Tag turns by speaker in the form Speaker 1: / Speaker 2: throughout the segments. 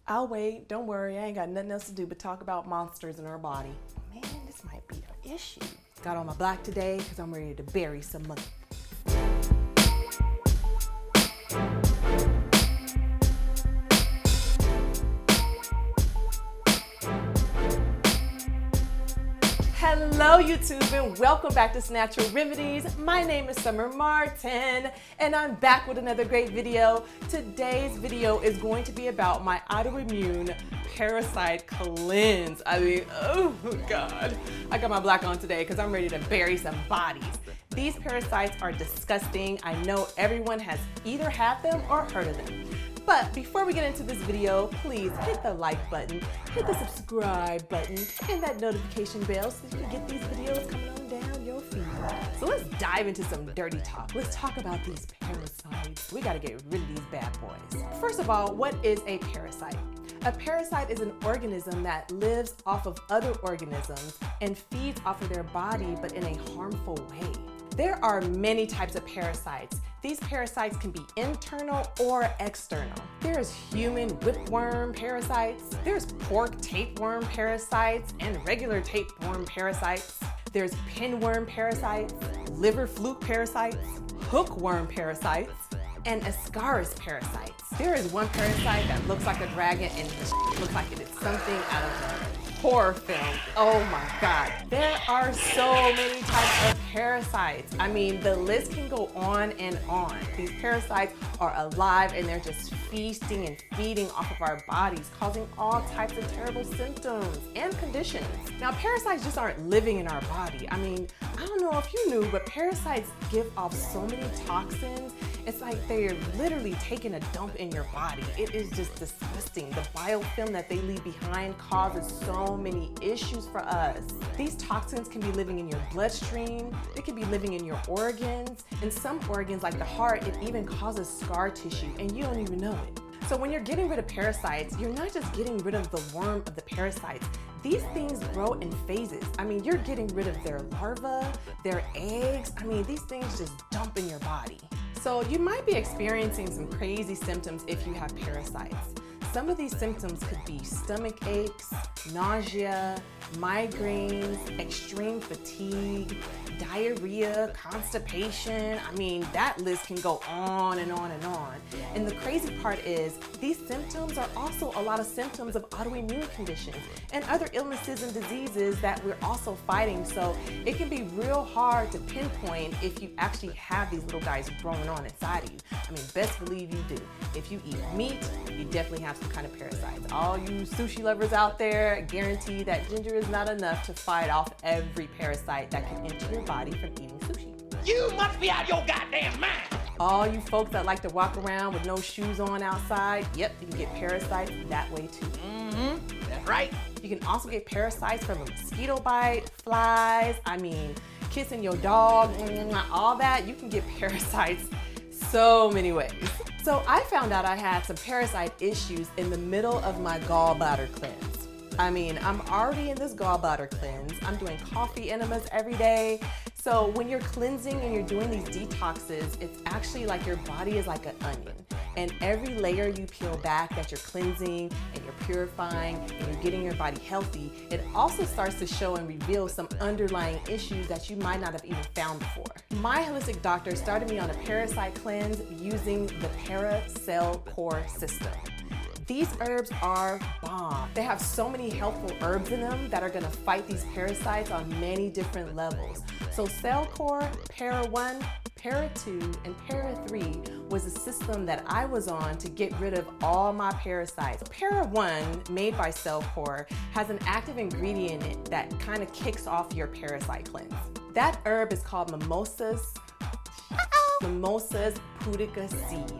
Speaker 1: I'll wait. Don't worry. I ain't got nothing else to do but talk about monsters in our body. Man, this might be an issue. Got on my black today because I'm ready to bury some money. Hello YouTube and welcome back to Snatural Remedies. My name is Summer Martin and I'm back with another great video. Today's video is going to be about my autoimmune Parasite Cleanse. I mean, oh God. I got my black on today because I'm ready to bury some bodies. These parasites are disgusting. I know everyone has either had them or heard of them. But before we get into this video, please hit the like button, hit the subscribe button, and that notification bell so you can get these videos coming on down your feed. So let's dive into some dirty talk. Let's talk about these parasites. We gotta get rid of these bad boys. First of all, what is a parasite? A parasite is an organism that lives off of other organisms and feeds off of their body, but in a harmful way. There are many types of parasites. These parasites can be internal or external. There's human whipworm parasites, there's pork tapeworm parasites and regular tapeworm parasites. There's pinworm parasites, liver fluke parasites, hookworm parasites, and Ascaris parasites. There is one parasite that looks like a dragon and it looks like it is something out of a horror film. Oh my God. There are so many types of parasites. I mean, the list can go on and on. These parasites are alive and they're just feasting and feeding off of our bodies, causing all types of terrible symptoms and conditions. Now, parasites just aren't living in our body. I mean, I don't know if you knew, but parasites give off so many toxins. It's like they're literally taking a dump in your body. It is just disgusting. The biofilm that they leave behind causes so many issues for us. These toxins can be living in your bloodstream, they can be living in your organs. In some organs like the heart, it even causes scar tissue and you don't even know it. So when you're getting rid of parasites, you're not just getting rid of the worm of the parasites. These things grow in phases. I mean, you're getting rid of their larvae, their eggs. I mean, these things just dump in your body. So you might be experiencing some crazy symptoms if you have parasites. Some of these symptoms could be stomach aches, nausea, migraines, extreme fatigue, diarrhea, constipation. I mean, that list can go on and on and on. And the crazy part is these symptoms are also a lot of symptoms of autoimmune conditions and other illnesses and diseases that we're also fighting. So it can be real hard to pinpoint if you actually have these little guys growing on inside of you. I mean, best believe you do. If you eat meat, you definitely have some kind of parasites. All you sushi lovers out there, guarantee that ginger is not enough to fight off every parasite that can enter your body from eating sushi.
Speaker 2: You must be out of your goddamn mind.
Speaker 1: All you folks that like to walk around with no shoes on outside, yep, you can get parasites that way too.
Speaker 2: That's right.
Speaker 1: You can also get parasites from a mosquito bite, flies, I mean, kissing your dog, all that. You can get parasites so many ways. So I found out I had some parasite issues in the middle of my gallbladder cleanse. I mean, I'm already in this gallbladder cleanse. I'm doing coffee enemas every day. So when you're cleansing and you're doing these detoxes, it's actually like your body is like an onion. And every layer you peel back that you're cleansing and you're purifying and you're getting your body healthy, it also starts to show and reveal some underlying issues that you might not have even found before. My holistic doctor started me on a parasite cleanse using the Paracel Pore system. These herbs are bomb. They have so many helpful herbs in them that are gonna fight these parasites on many different levels. So Cell Core, Para 1, Para 2, and Para 3 was a system that I was on to get rid of all my parasites. Para 1, made by Cell Core, has an active ingredient in it that kind of kicks off your parasite cleanse. That herb is called Mimosas pudica seed.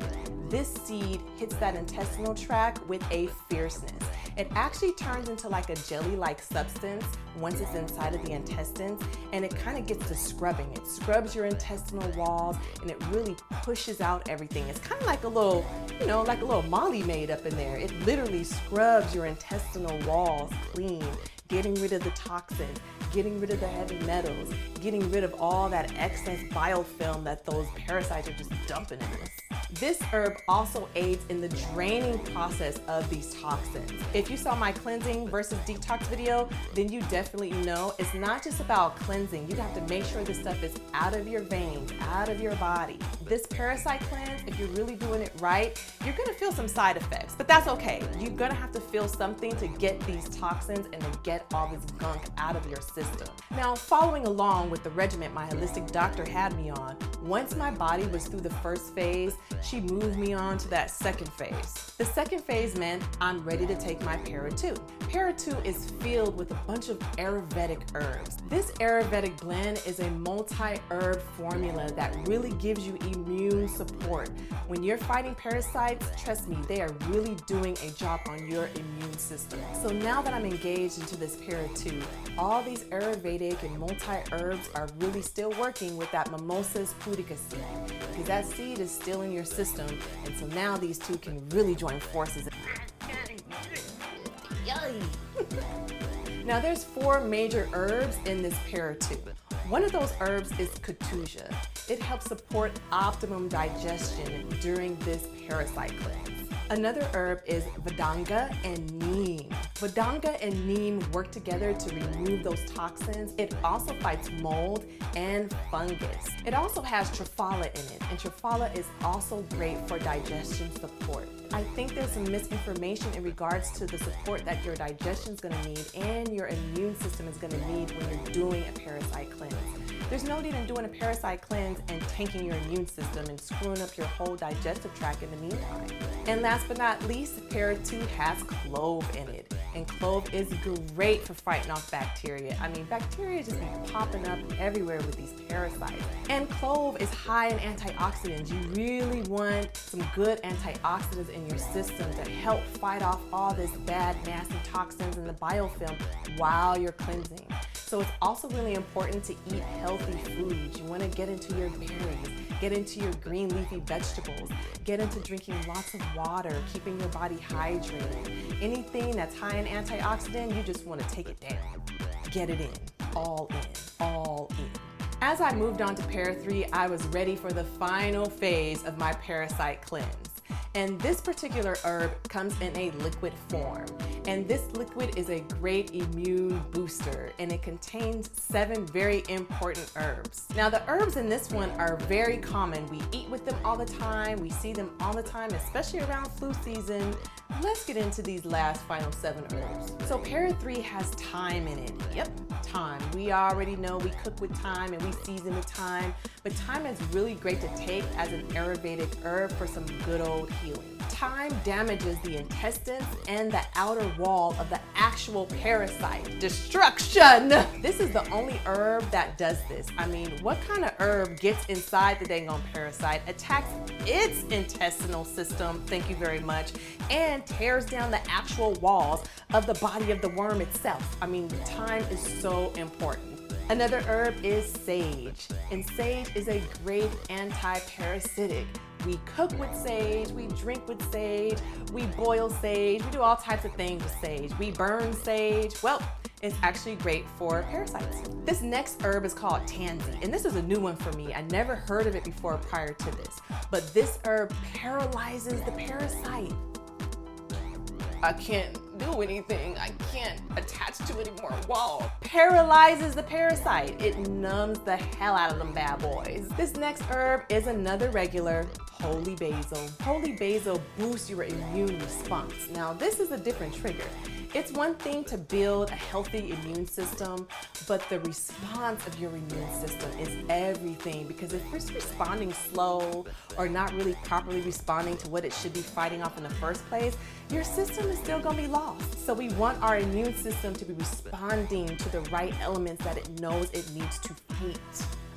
Speaker 1: This seed hits that intestinal tract with a fierceness. It actually turns into like a jelly-like substance once it's inside of the intestines, and it kind of gets to scrubbing. It scrubs your intestinal walls and it really pushes out everything. It's kind of like a little, you know, like a little molly made up in there. It literally scrubs your intestinal walls clean, getting rid of the toxins, getting rid of the heavy metals, getting rid of all that excess biofilm that those parasites are just dumping in us. This herb also aids in the draining process of these toxins. If you saw my cleansing versus detox video, then you definitely know it's not just about cleansing. You have to make sure this stuff is out of your veins, out of your body. This Parasite Cleanse, if you're really doing it right, you're gonna feel some side effects, but that's okay. You're gonna have to feel something to get these toxins and to get all this gunk out of your system. Now, following along with the regimen my holistic doctor had me on, once my body was through the first phase, she moved me on to that second phase. The second phase meant I'm ready to take my Para 2. Para 2 is filled with a bunch of Ayurvedic herbs. This Ayurvedic blend is a multi-herb formula that really gives you immune support. When you're fighting parasites, trust me, they are really doing a job on your immune system. So now that I'm engaged into this Para 2, all these Ayurvedic and multi-herbs are really still working with that Mimosas pudica seed, because that seed is still in your system, and so now these two can really join forces. Now there's 4 major herbs in this Para 2. One of those herbs is Ketusia. It helps support optimum digestion during this Parasite Cleanse. Another herb is Vedanga and Neem. Vedanga and Neem work together to remove those toxins. It also fights mold and fungus. It also has Triphala in it, and Triphala is also great for digestion support. I think there's some misinformation in regards to the support that your digestion is going to need and your immune system is going to need when you're doing a Parasite Cleanse. There's no need in doing a Parasite Cleanse and tanking your immune system and screwing up your whole digestive tract in the meantime. And last but not least, Para 2 has Clove in it. And Clove is great for fighting off bacteria. I mean, bacteria just be popping up everywhere with these parasites. And Clove is high in antioxidants. You really want some good antioxidants in your system to help fight off all this bad, nasty toxins in the biofilm while you're cleansing. So it's also really important to eat healthy foods. You want to get into your berries, get into your green leafy vegetables, get into drinking lots of water, keeping your body hydrated. Anything that's high in antioxidant, you just want to take it down. Get it in, all in, all in. As I moved on to Para 3, I was ready for the final phase of my Parasite Cleanse. And this particular herb comes in a liquid form. And this liquid is a great immune booster, and it contains 7 very important herbs. Now the herbs in this one are very common. We eat with them all the time. We see them all the time, especially around flu season. Let's get into these last final 7 herbs. So Para 3 has thyme in it. Yep, thyme. We already know we cook with thyme and we season with thyme, but thyme is really great to take as an Ayurvedic herb for some good old healing. Thyme damages the intestines and the outer wall of the actual parasite. Destruction! This is the only herb that does this. I mean, what kind of herb gets inside the dang on parasite, attacks its intestinal system, thank you very much, and tears down the actual walls of the body of the worm itself? I mean, thyme is so important. Another herb is sage, and sage is a great anti-parasitic. We cook with sage, we drink with sage, we boil sage, we do all types of things with sage. We burn sage. Well, it's actually great for parasites. This next herb is called tansy, and this is a new one for me. I never heard of it before prior to this, but this herb paralyzes the parasite. I can't do anything. I can't attach to it anymore. Whoa. Paralyzes the parasite. It numbs the hell out of them bad boys. This next herb is another regular, holy basil. Holy basil boosts your immune response. Now, this is a different trigger. It's one thing to build a healthy immune system, but the response of your immune system is everything, because if it's responding slow or not really properly responding to what it should be fighting off in the first place, your system is still gonna be lost. So we want our immune system to be responding to the right elements that it knows it needs to fight.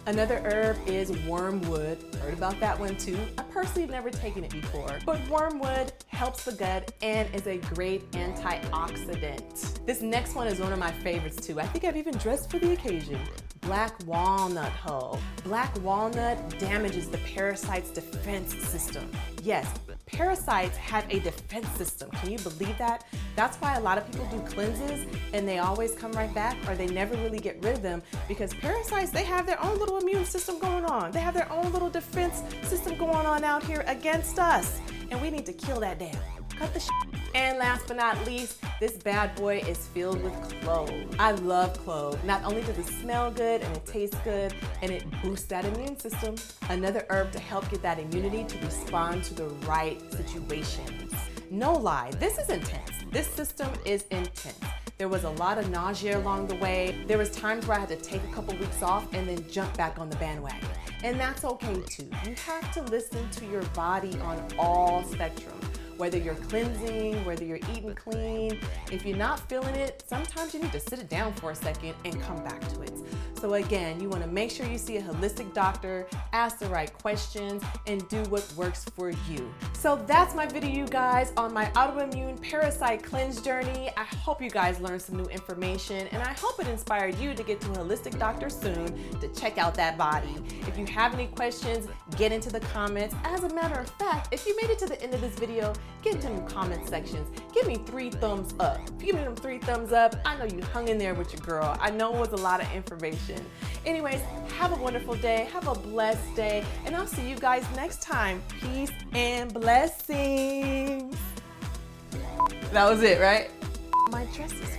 Speaker 1: Another herb is wormwood. Heard about that one too. I personally have never taken it before, but wormwood helps the gut and is a great antioxidant. This next one is one of my favorites too. I think I've even dressed for the occasion. Black walnut hull. Black walnut damages the parasite's defense system. Yes, parasites have a defense system. Can you believe that? That's why a lot of people do cleanses and they always come right back, or they never really get rid of them, because parasites, they have their own little immune system going on. They have their own little defense system going on out here against us. And we need to kill that down. Cut the shit. And last but not least, this bad boy is filled with clove. I love clove. Not only does it smell good and it tastes good, and it boosts that immune system. Another herb to help get that immunity to respond to the right situations. No lie, this is intense. This system is intense. There was a lot of nausea along the way. There was times where I had to take a couple weeks off and then jump back on the bandwagon. And that's okay too. You have to listen to your body on all spectrum. Whether you're cleansing, whether you're eating clean, if you're not feeling it, sometimes you need to sit it down for a second and come back to it. So again, you want to make sure you see a holistic doctor, ask the right questions, and do what works for you. So that's my video, you guys, on my autoimmune parasite cleanse journey. I hope you guys learned some new information, and I hope it inspired you to get to a holistic doctor soon to check out that body. If you have any questions, get into the comments. As a matter of fact, if you made it to the end of this video, get into the comment sections. Give me 3 thumbs up. If you give me them 3 thumbs up, I know you hung in there with your girl. I know it was a lot of information. Anyways, have a wonderful day. Have a blessed day. And I'll see you guys next time. Peace and blessings. That was it, right? My dress is